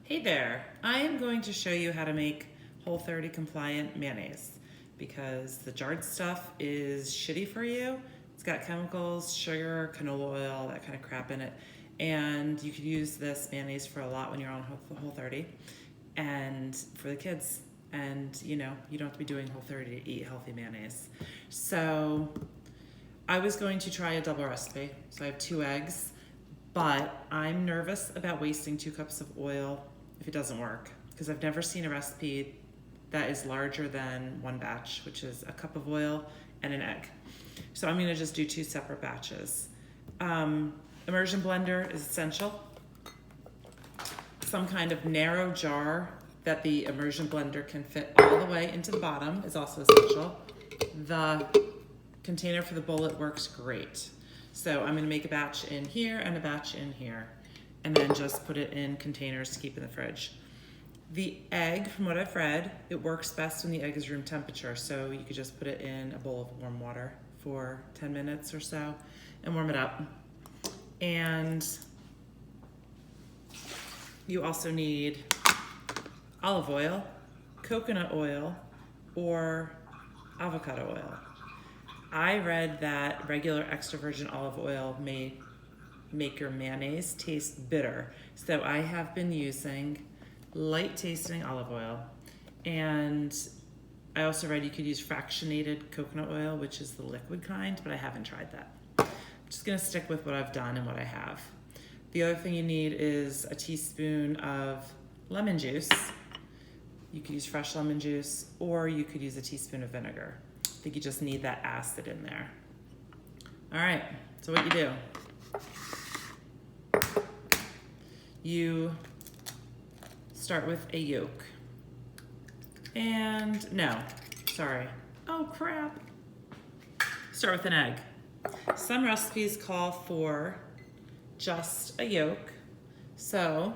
Hey there, I am going to show you how to make Whole30 compliant mayonnaise because the jarred stuff is shitty for you. It's got chemicals, sugar, canola oil, that kind of crap in it. And you could use this mayonnaise for a lot when you're on Whole30 and for the kids. And you know, you don't have to be doing Whole30 to eat healthy mayonnaise. So I was going to try a double recipe. So I have 2 eggs, but I'm nervous about wasting 2 cups of oil if it doesn't work, because I've never seen a recipe that is larger than 1 batch, which is a cup of oil and an egg. So I'm gonna just do 2 separate batches. Immersion blender is essential. Some kind of narrow jar that the immersion blender can fit all the way into the bottom is also essential. The container for the bullet works great. So I'm gonna make a batch in here and a batch in here, and then just put it in containers to keep in the fridge. The egg, from what I've read, it works best when the egg is room temperature, so you could just put it in a bowl of warm water for 10 minutes or so and warm it up. And you also need olive oil, coconut oil, or avocado oil. I read that regular extra virgin olive oil may make your mayonnaise taste bitter. So I have been using light tasting olive oil. And I also read you could use fractionated coconut oil, which is the liquid kind, but I haven't tried that. I'm just gonna stick with what I've done and what I have. The other thing you need is a teaspoon of lemon juice. You could use fresh lemon juice, or you could use a teaspoon of vinegar. I think you just need that acid in there. All right, so what you do, you start with a yolk. And no, sorry. Oh crap. Start with an egg. Some recipes call for just a yolk. So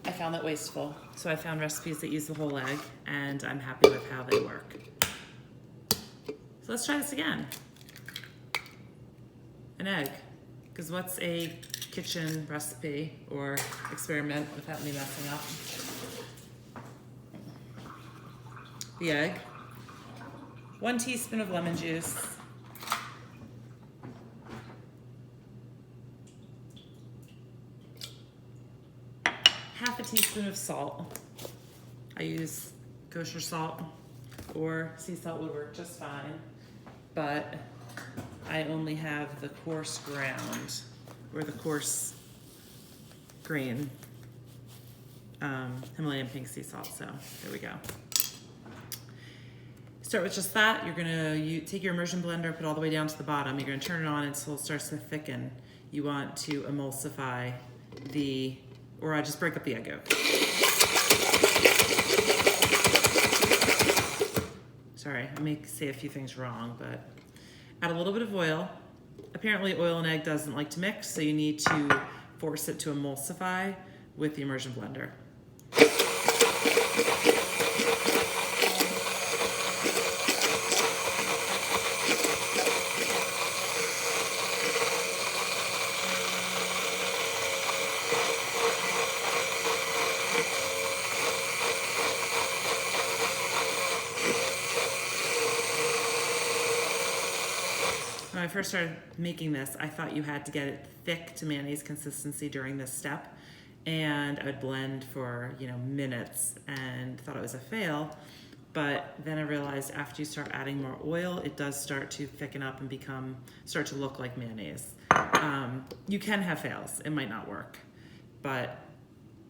I found that wasteful. So I found recipes that use the whole egg, and I'm happy with how they work. So let's try this again. An egg, because what's a kitchen recipe or experiment without me messing up? The egg, 1 teaspoon of lemon juice, half a teaspoon of salt. I use kosher salt, or sea salt would work just fine, but I only have the coarse ground, or the coarse green Himalayan pink sea salt, so there we go. Start with just that. You're gonna take your immersion blender, put it all the way down to the bottom. You're gonna turn it on until it starts to thicken. You want to emulsify or I just break up the egg yolk. Sorry, I may say a few things wrong, but add a little bit of oil. Apparently oil and egg doesn't like to mix, so you need to force it to emulsify with the immersion blender. When I first started making this, I thought you had to get it thick to mayonnaise consistency during this step, and I would blend for minutes and thought it was a fail. But then I realized after you start adding more oil, it does start to thicken up and start to look like mayonnaise. You can have fails, it might not work, but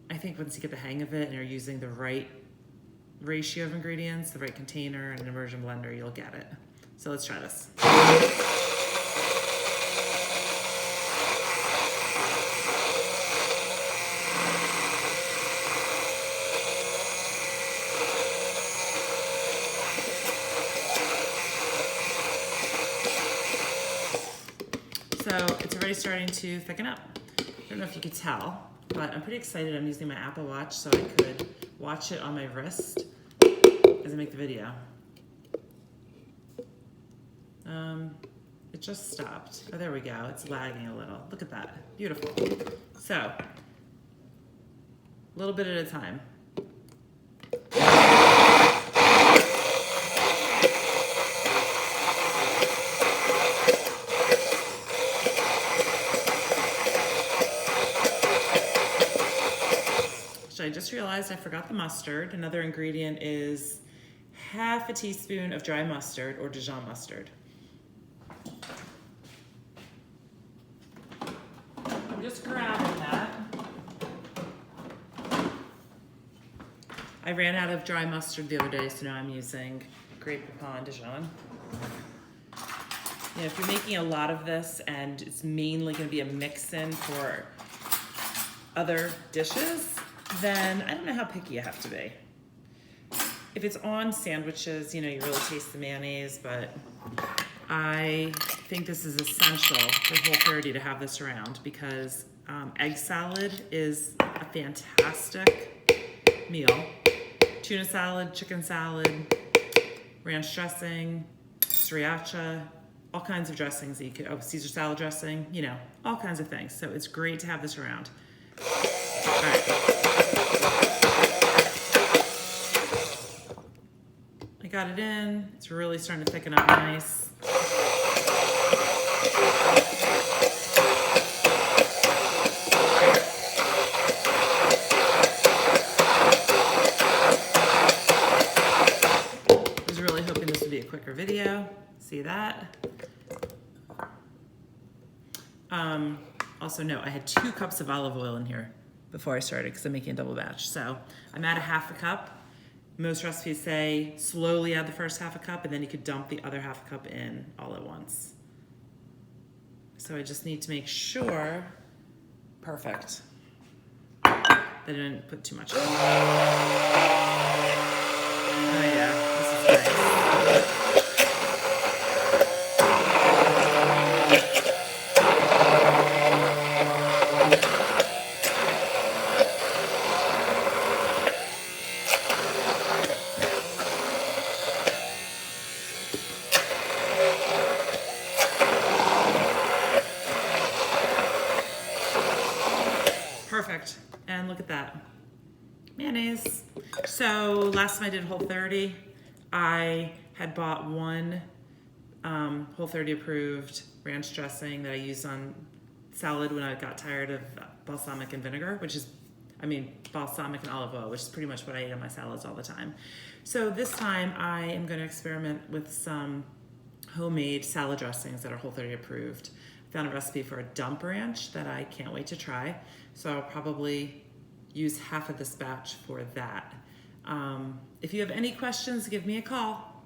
I think once you get the hang of it and you're using the right ratio of ingredients, the right container and an immersion blender, you'll get it. So let's try this. So it's already starting to thicken up. I don't know if you could tell, but I'm pretty excited. I'm using my Apple Watch so I could watch it on my wrist as I make the video. It just stopped. Oh, there we go. It's lagging a little. Look at that. Beautiful. So, a little bit at a time. I just realized I forgot the mustard. Another ingredient is half a teaspoon of dry mustard or Dijon mustard. I'm just grabbing that. I ran out of dry mustard the other day, so now I'm using Grey Poupon Dijon. You know, if you're making a lot of this and it's mainly going to be a mix-in for other dishes, then I don't know how picky you have to be. If it's on sandwiches, you know, you really taste the mayonnaise, but I think this is essential for Whole30 to have this around because egg salad is a fantastic meal. Tuna salad, chicken salad, ranch dressing, sriracha, all kinds of dressings that you could, Caesar salad dressing, you know, all kinds of things. So it's great to have this around. All right. I got it in. It's really starting to thicken up nice. I was really hoping this would be a quicker video. See that? Also note, I had 2 cups of olive oil in here before I started because I'm making a double batch. So I'm at a half a cup. Most recipes say slowly add the first half a cup and then you could dump the other half a cup in all at once. So I just need to make sure, perfect, that I didn't put too much in. Oh yeah, this is nice. Perfect. And look at that. Mayonnaise. So last time I did Whole30, I had bought one Whole30 approved ranch dressing that I used on salad when I got tired of balsamic and vinegar, balsamic and olive oil, which is pretty much what I eat on my salads all the time. So this time I am going to experiment with some homemade salad dressings that are Whole30 approved. Found a recipe for a dump ranch that I can't wait to try. So I'll probably use half of this batch for that. If you have any questions, give me a call.